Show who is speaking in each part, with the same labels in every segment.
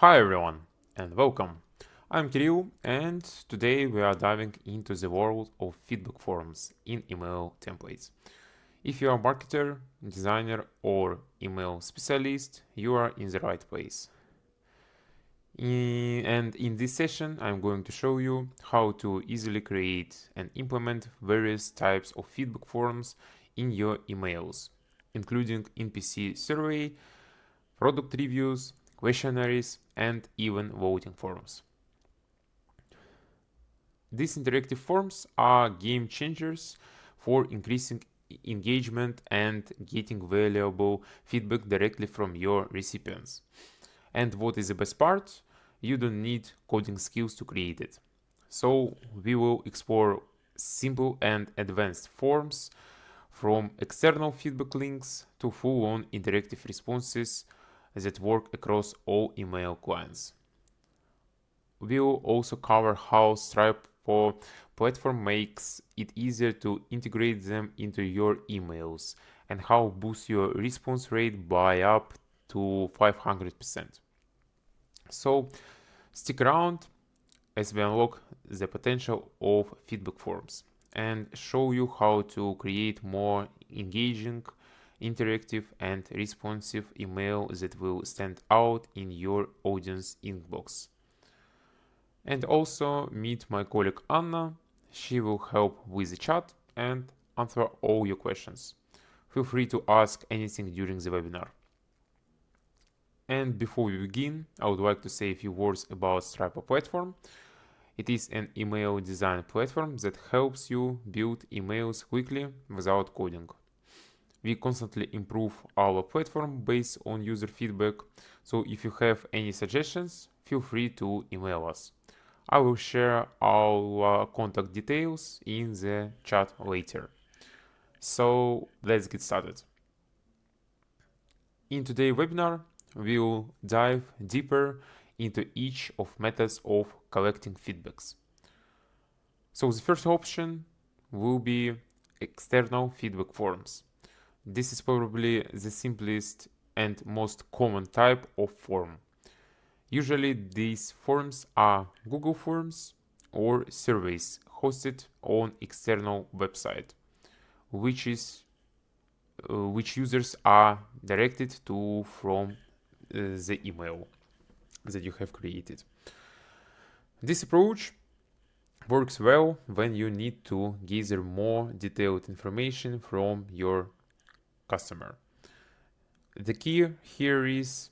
Speaker 1: Hi everyone and welcome. I'm Kirill and today we are diving into the world of feedback forms in email templates. If you are a marketer, designer or email specialist, you are in the right place. And in this session, I'm going to show you how to easily create and implement various types of feedback forms in your emails, including NPC survey, product reviews, questionnaires, and even voting forms. These interactive forms are game changers for increasing engagement and getting valuable feedback directly from your recipients. And what is the best part? You don't need coding skills to create it. So we will explore simple and advanced forms from external feedback links to full-on interactive responses that work across all email clients. We'll also cover how Stripe for platform makes it easier to integrate them into your emails and how boost your response rate by up to 500%. So stick around as we unlock the potential of feedback forms and show you how to create more engaging, interactive and responsive email that will stand out in your audience inbox. And also meet my colleague Anna. She will help with the chat and answer all your questions. Feel free to ask anything during the webinar. And before we begin, I would like to say a few words about Stripe platform. It is an email design platform that helps you build emails quickly without coding. We constantly improve our platform based on user feedback, so if you have any suggestions, feel free to email us. I will share our contact details in the chat later. So let's get started. In today's webinar, we'll dive deeper into each of methods of collecting feedbacks. So the first option will be external feedback forms. This is probably the simplest and most common type of form. Usually these forms are Google Forms or surveys hosted on external website, which users are directed to from the email that you have created. This approach works well when you need to gather more detailed information from your customer. The key here is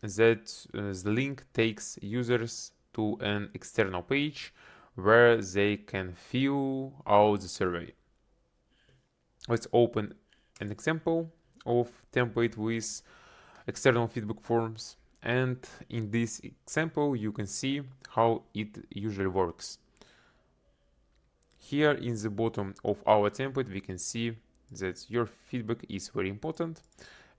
Speaker 1: that the link takes users to an external page where they can fill out the survey. Let's open an example of template with external feedback forms, and in this example you can see how it usually works. Here in the bottom of our template we can see that your feedback is very important,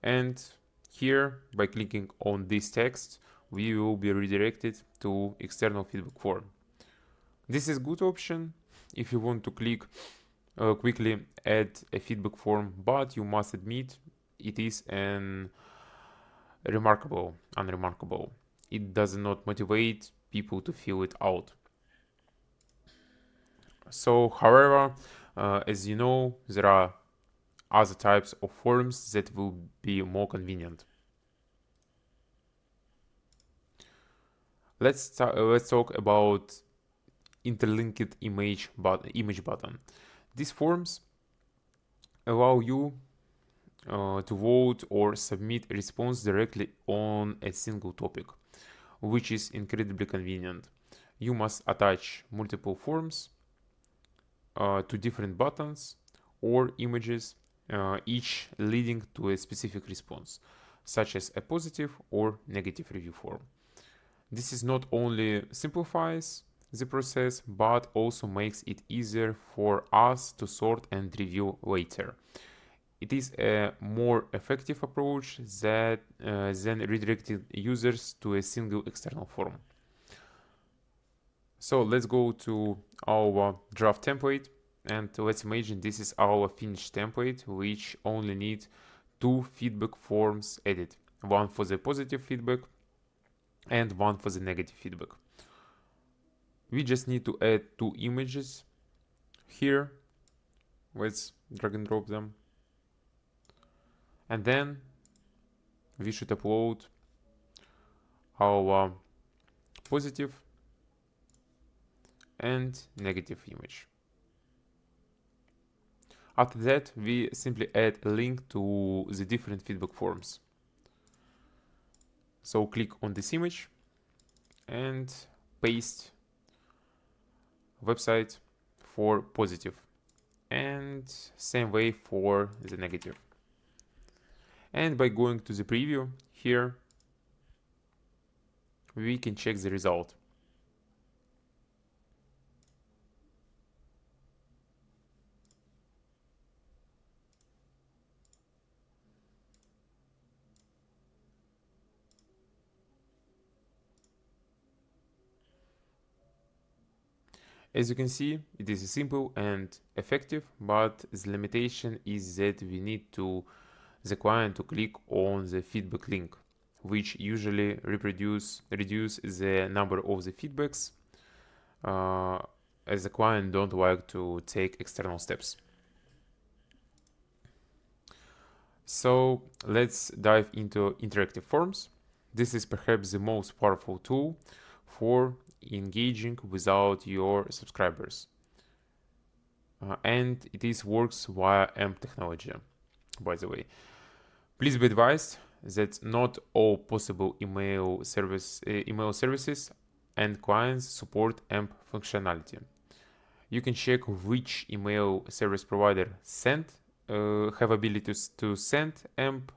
Speaker 1: and here by clicking on this text we will be redirected to external feedback form. This is good option if you want to quickly add a feedback form, but you must admit it is unremarkable. It does not motivate people to fill it out. So however, as you know, there are other types of forms that will be more convenient. Let's talk about interlinked image button. These forms allow you to vote or submit a response directly on a single topic, which is incredibly convenient. You must attach multiple forms to different buttons or images, each leading to a specific response, such as a positive or negative review form. This is not only simplifies the process, but also makes it easier for us to sort and review later. It is a more effective approach than redirecting users to a single external form. So let's go to our draft template, and let's imagine this is our finished template, which only needs two feedback forms added, one for the positive feedback and one for the negative feedback. We just need to add two images here. Let's drag and drop them. And then we should upload our positive and negative image. After that, we simply add a link to the different feedback forms. So click on this image and paste website for positive, and same way for the negative. And by going to the preview here, we can check the result. As you can see, it is simple and effective, but the limitation is that we need the client to click on the feedback link, which usually reduce the number of the feedbacks, as the client don't like to take external steps. So let's dive into interactive forms. This is perhaps the most powerful tool for engaging without your subscribers, and it works via AMP technology, by the way. Please be advised that not all possible email services and clients support AMP functionality. You can check which email service provider have ability to send AMP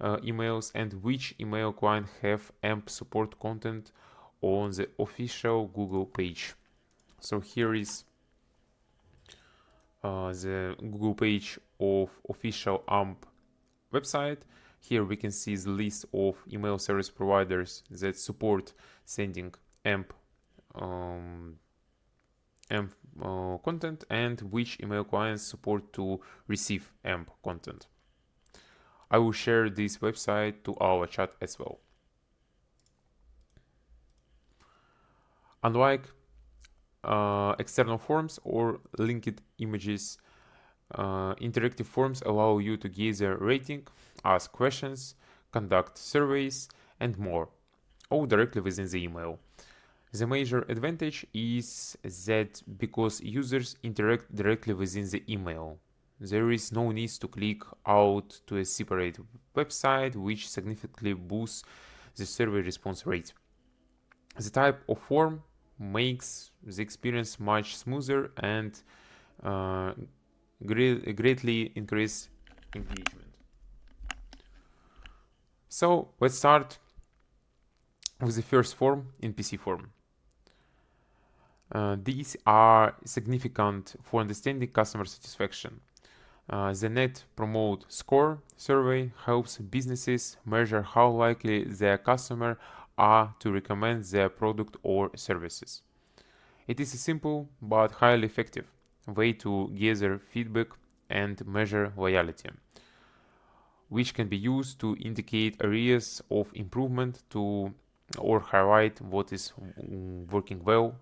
Speaker 1: emails, and which email client have AMP support content on the official Google page. So here is the Google page of official AMP website. Here we can see the list of email service providers that support sending AMP content, and which email clients support to receive AMP content. I will share this website to our chat as well. Unlike external forms or linked images, interactive forms allow you to gather rating, ask questions, conduct surveys, and more, all directly within the email. The major advantage is that because users interact directly within the email, there is no need to click out to a separate website, which significantly boosts the survey response rate. The type of form makes the experience much smoother and greatly increase engagement. So let's start with the first form, NPC form. These are significant for understanding customer satisfaction. The Net Promote Score survey helps businesses measure how likely their customers are to recommend their product or services. It is a simple but highly effective way to gather feedback and measure loyalty, which can be used to indicate areas of improvement or highlight what is working well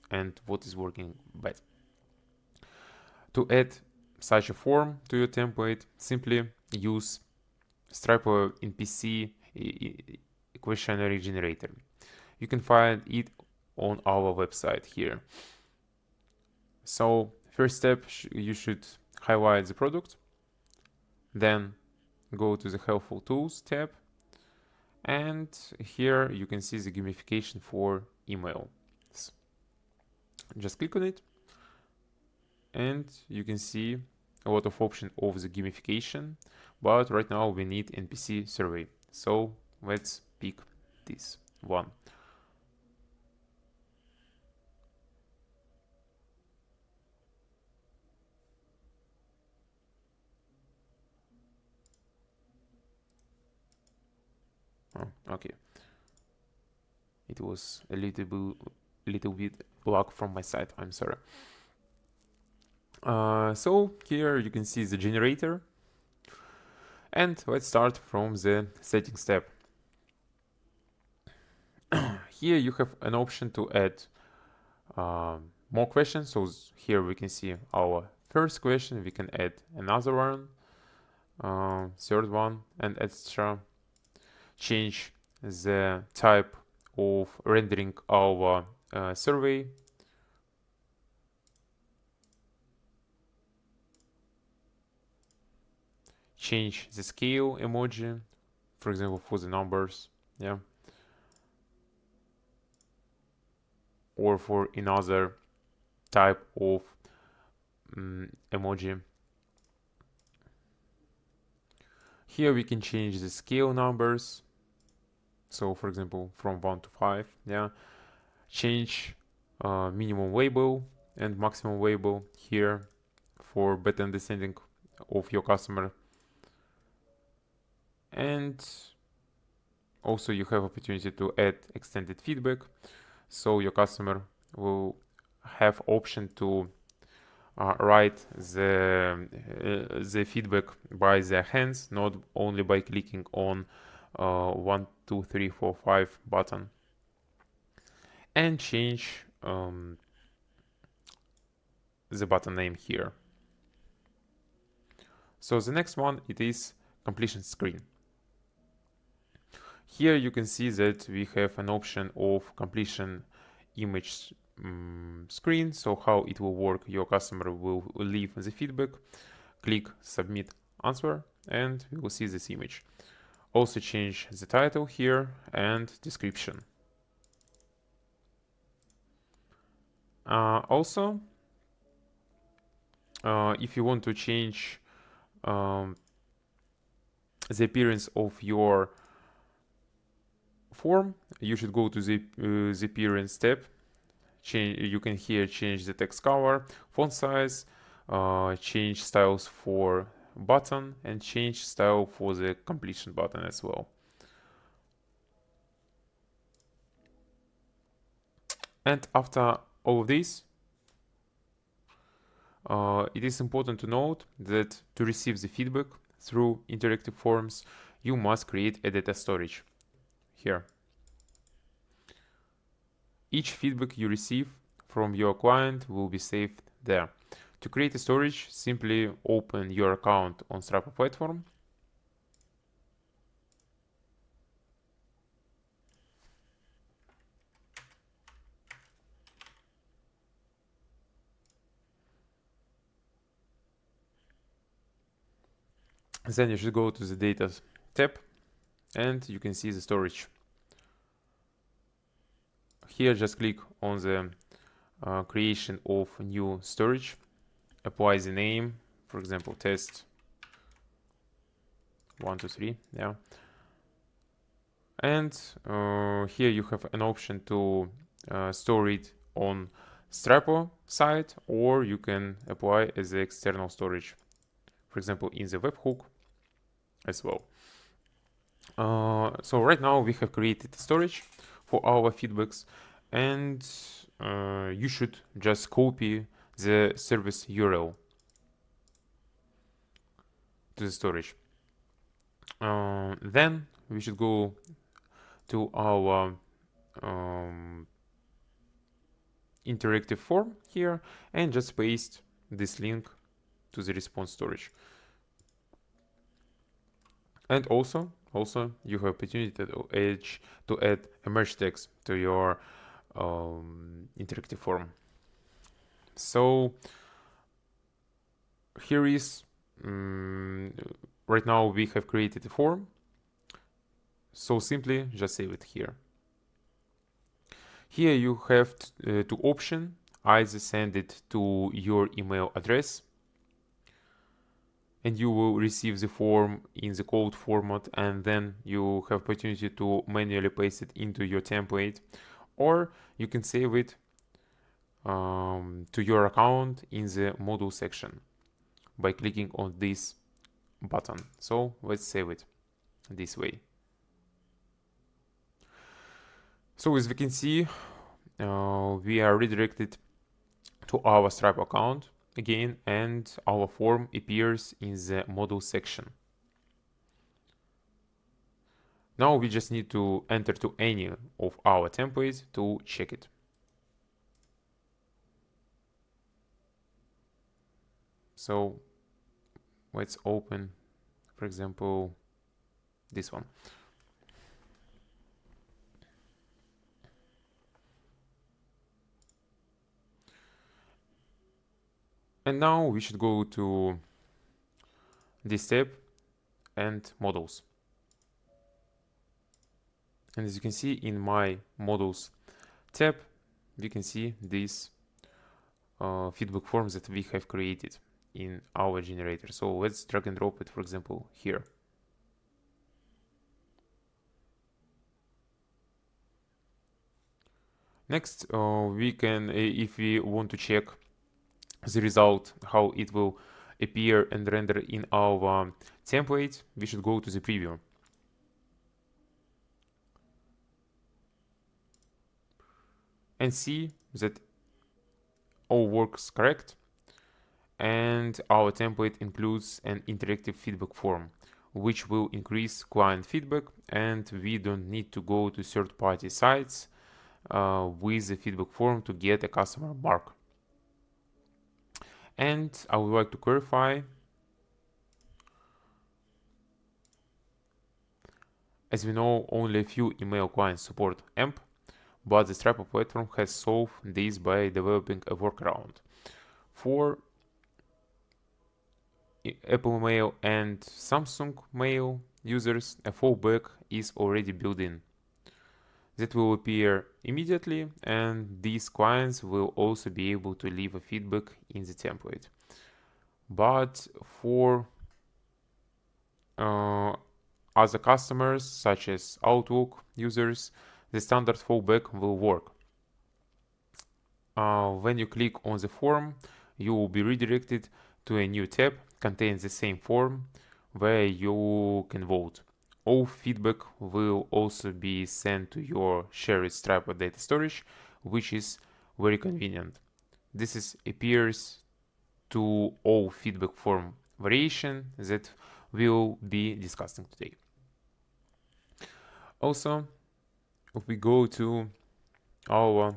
Speaker 1: and what is working bad. To add such a form to your template, simply use Stripe NPC questionnaire generator. You can find it on our website here. So first step, you should highlight the product, then go to the helpful tools tab, and here you can see the gamification for email. Just click on it and you can see a lot of options of the gamification, but right now we need NPC survey, so let's pick this one. Oh, okay, it was a little bit block from my side, I'm sorry. So here you can see the generator, and let's start from the settings tab. Here you have an option to add more questions. So here we can see our first question. We can add another one, third one, and etc. Change the type of rendering our survey. Change the scale emoji, for example, for the numbers, yeah, or for another type of emoji. Here we can change the scale numbers. So for example, from 1 to 5, yeah. Change minimum label and maximum label here for better understanding of your customer. And also you have opportunity to add extended feedback. So your customer will have option to write the feedback by their hands, not only by clicking on 1, 2, 3, 4, 5 button. And change the button name here. So the next one, it is completion screen. Here you can see that we have an option of completion image screen. So how it will work, your customer will leave the feedback, click submit answer, and we will see this image. Also change the title here and description. Also, if you want to change the appearance of your form, you should go to the appearance tab. You can here change the text color, font size, change styles for button, and change style for the completion button as well. And after all of this, it is important to note that to receive the feedback through interactive forms, you must create a data storage here. Each feedback you receive from your client will be saved there. To create a storage, simply open your account on Stripe platform. Then you should go to the data tab and you can see the storage. Here just click on the creation of new storage, apply the name, for example, test 1, 2, 3, yeah. And here you have an option to store it on Stripe side, or you can apply as the external storage, for example, in the webhook as well. So right now we have created storage for our feedbacks, and you should just copy the service URL to the storage. Then we should go to our interactive form here and just paste this link to the response storage. And also you have opportunity to add a merge text to your interactive form. So here is right now we have created a form. So simply just save it here. Here you have two options. Either send it to your email address and you will receive the form in the code format, and then you have opportunity to manually paste it into your template, or you can save it to your account in the module section by clicking on this button. So let's save it this way. So as we can see, we are redirected to our Stripe account again, and our form appears in the module section. Now we just need to enter to any of our templates to check it. So let's open, for example, this one. And now we should go to this tab and models. And as you can see in my models tab, we can see these feedback forms that we have created in our generator. So let's drag and drop it, for example, here. Next, we can, if we want to check the result, how it will appear and render in our template, we should go to the preview. And see that all works correct. And our template includes an interactive feedback form, which will increase client feedback, and we don't need to go to third-party sites with the feedback form to get a customer mark. And I would like to clarify, as we know, only a few email clients support AMP, but the Stripe platform has solved this by developing a workaround. For Apple Mail and Samsung Mail users, a fallback is already built in. That will appear immediately, and these clients will also be able to leave a feedback in the template. But for other customers, such as Outlook users, the standard fallback will work. When you click on the form, you will be redirected to a new tab containing the same form where you can vote. All feedback will also be sent to your shared Stripe data storage, which is very convenient. This appears to all feedback form variation that we'll be discussing today. Also, if we go to our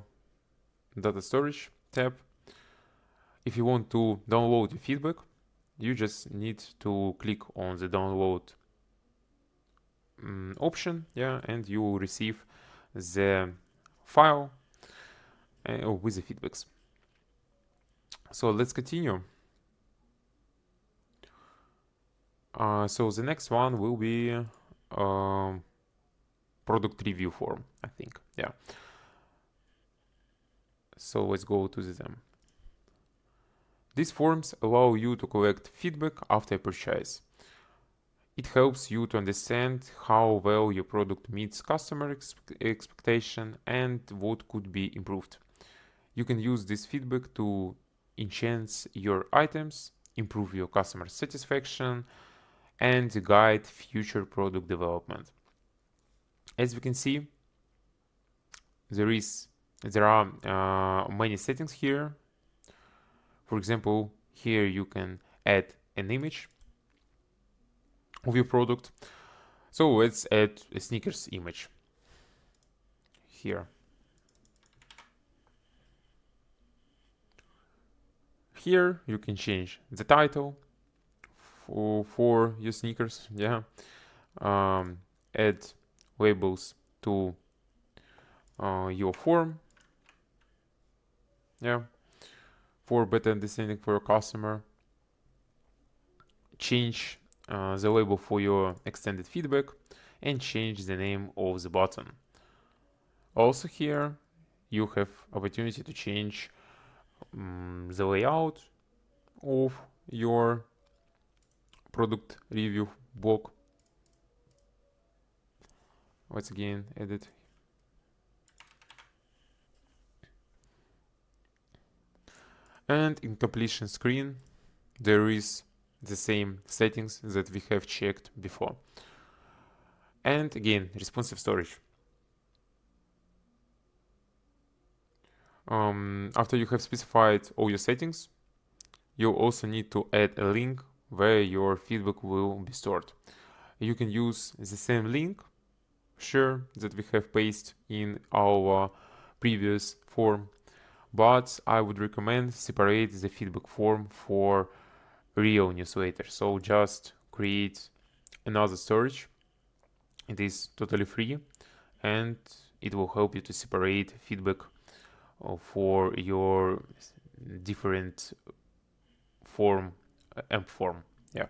Speaker 1: data storage tab, if you want to download your feedback, you just need to click on the download option, and you will receive the file with the feedbacks. So let's continue. So the next one will be product review form, I think. So let's go to them. These forms allow you to collect feedback after a purchase. It helps you to understand how well your product meets customer expectation and what could be improved. You can use this feedback to enhance your items, improve your customer satisfaction, and guide future product development. As we can see, there are many settings here. For example, here you can add an image of your product. So let's add a sneakers image here. Here you can change the title for your sneakers, add labels to your form, for better understanding for your customer. Change the label for your extended feedback and change the name of the button. Also here you have opportunity to change the layout of your product review block. Let's again edit. And in completion screen there is the same settings that we have checked before. And again, responsive storage. After you have specified all your settings, you also need to add a link where your feedback will be stored. You can use the same link sure that we have pasted in our previous form, but I would recommend separate the feedback form for real newsletter. So just create another storage. It is totally free and it will help you to separate feedback for your different form, AMP form. Yeah.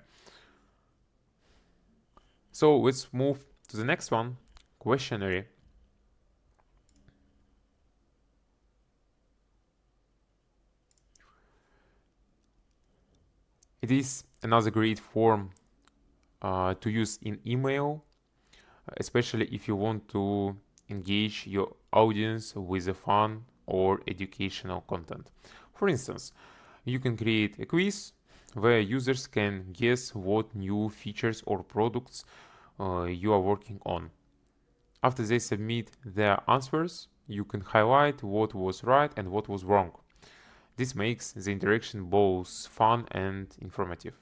Speaker 1: So let's move to the next one, questionnaire. It is another great form to use in email, especially if you want to engage your audience with a fun or educational content. For instance, you can create a quiz where users can guess what new features or products you are working on. After they submit their answers, you can highlight what was right and what was wrong. This makes the interaction both fun and informative.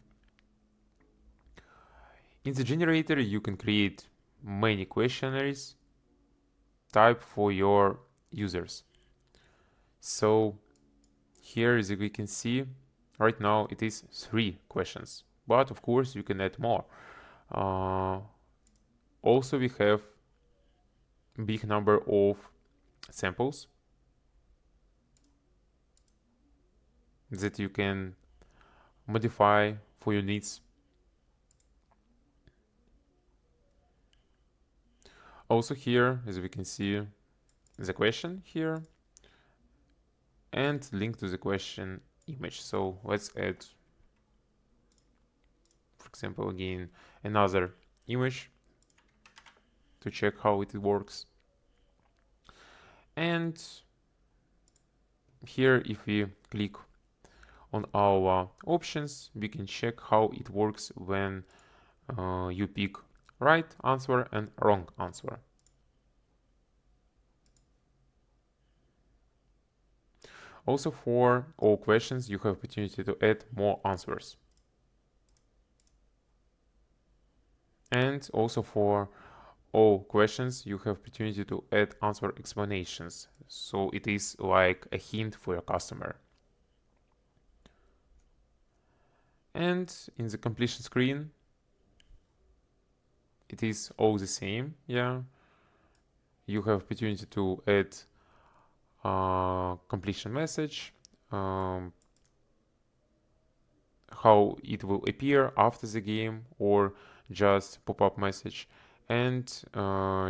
Speaker 1: In the generator, you can create many questionnaires type for your users. So here, as we can see, right now it is 3 questions, but of course you can add more. Also, we have big number of samples that you can modify for your needs. Also here, as we can see, the question here and link to the question image. So let's add, for example, again, another image to check how it works. And here, if we click on our options, we can check how it works when you pick right answer and wrong answer. Also, for all questions, you have opportunity to add more answers. And also for all questions, you have opportunity to add answer explanations. So it is like a hint for your customer. And in the completion screen, it is all the same. Yeah, you have opportunity to add completion message, how it will appear after the game, or just pop-up message, and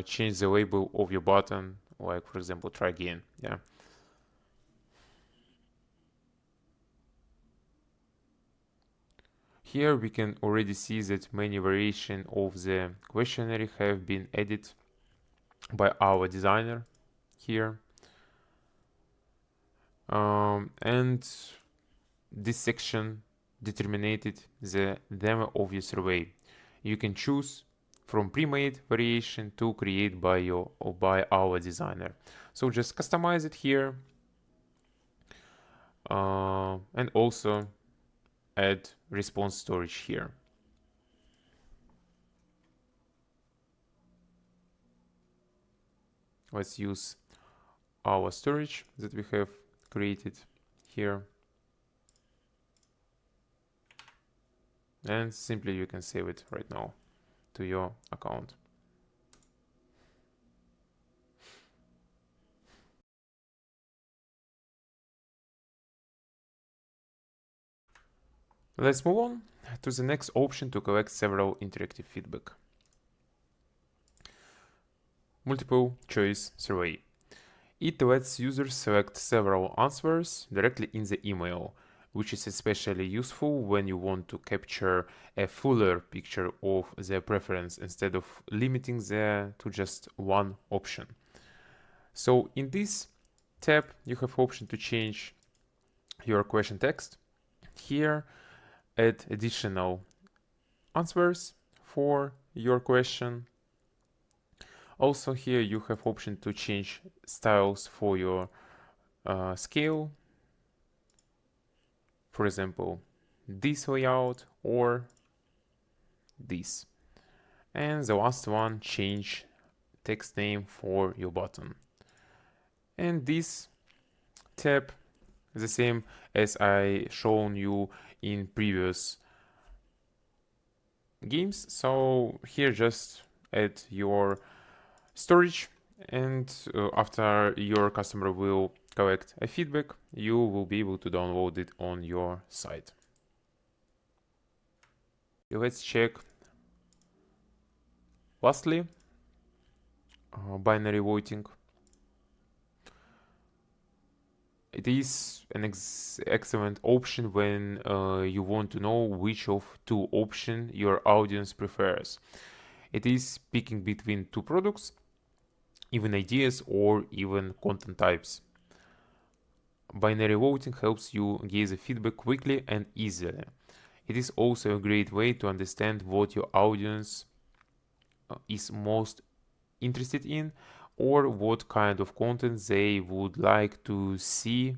Speaker 1: change the label of your button, like for example try again. Yeah. Here we can already see that many variations of the questionnaire have been added by our designer here. And this section determined the theme of your survey. You can choose from pre-made variation to create by your or by our designer. So just customize it here, and also add response storage here. Let's use our storage that we have created here, and simply you can save it right now to your account. Let's move on to the next option to collect several interactive feedback. Multiple choice survey. It lets users select several answers directly in the email, which is especially useful when you want to capture a fuller picture of their preference instead of limiting them to just one option. So in this tab, you have option to change your question text. Here, add additional answers for your question. Also here you have option to change styles for your scale. For example, this layout or this. And the last one, change text name for your button. And this tab is the same as I shown you in previous games. So here just add your storage, and after your customer will collect a feedback, you will be able to download it on your site. Let's check lastly binary voting. It is an excellent option when you want to know which of two options your audience prefers. It is picking between two products, even ideas, or even content types. Binary voting helps you gather feedback quickly and easily. It is also a great way to understand what your audience is most interested in, or what kind of content they would like to see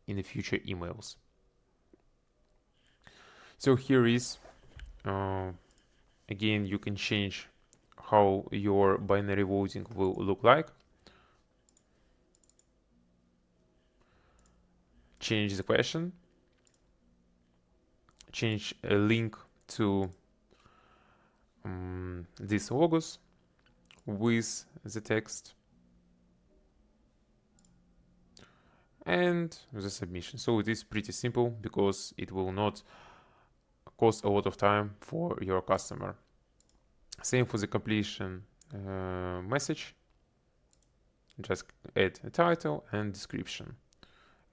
Speaker 1: in the future emails. So here is again, you can change how your binary voting will look like. Change the question, change a link to these logos with the text, and the submission. So it is pretty simple because it will not cost a lot of time for your customer. Same for the completion message. Just add a title and description,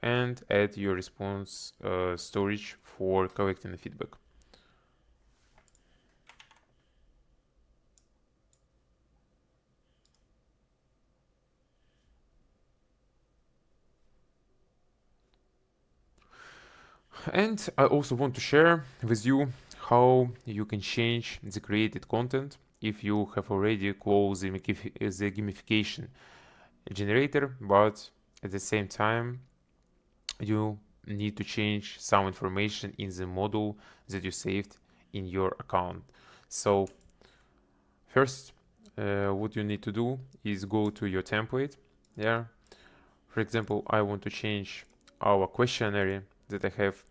Speaker 1: and add your response storage for collecting the feedback. And I also want to share with you how you can change the created content if you have already closed the gamification generator, but at the same time you need to change some information in the model that you saved in your account. So first, what you need to do is go to your template. For example, I want to change our questionnaire that I have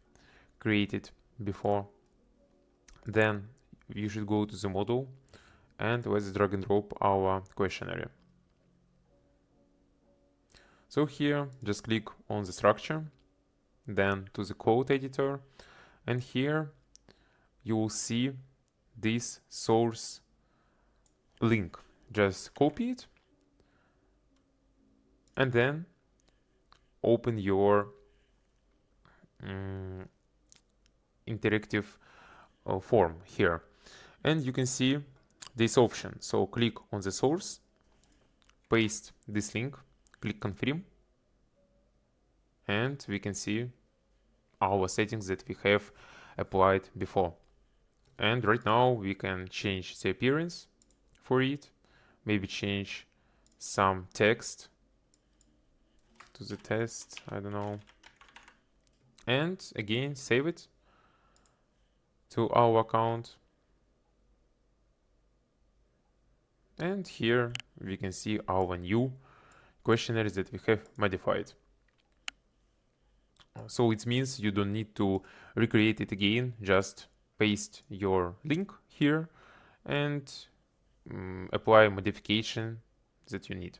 Speaker 1: created before. Then you should go to the model and let's drag and drop our questionnaire. So here, just click on the structure, then to the code editor, and here you will see this source link. Just copy it and then open your interactive form here, and you can see this option. So click on the source, paste this link, click confirm, and we can see our settings that we have applied before. And right now we can change the appearance for it, maybe change some text to the test, I don't know, and again save it to our account. And here we can see our new questionnaires that we have modified. So it means you don't need to recreate it again, just paste your link here and apply modification that you need.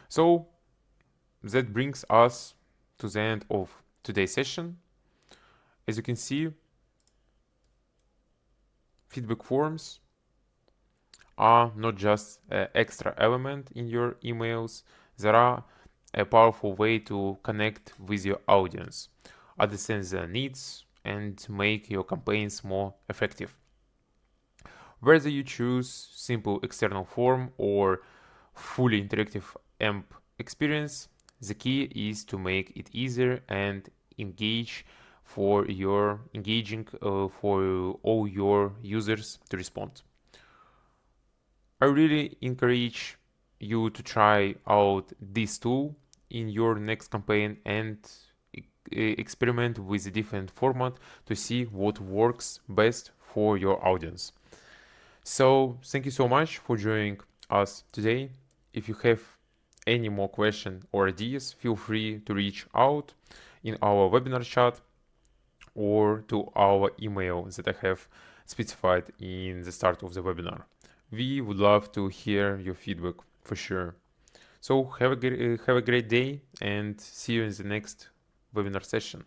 Speaker 1: So that brings us to the end of today's session. As you can see, feedback forms are not just an extra element in your emails, they are a powerful way to connect with your audience, understand their needs, and make your campaigns more effective. Whether you choose simple external form or fully interactive AMP experience, the key is to make it easier and engaging for all your users to respond. I really encourage you to try out this tool in your next campaign and experiment with a different format to see what works best for your audience. So thank you so much for joining us today. If you have any more questions or ideas, feel free to reach out in our webinar chat or to our email that I have specified in the start of the webinar. We would love to hear your feedback for sure. So have a great day and see you in the next webinar session.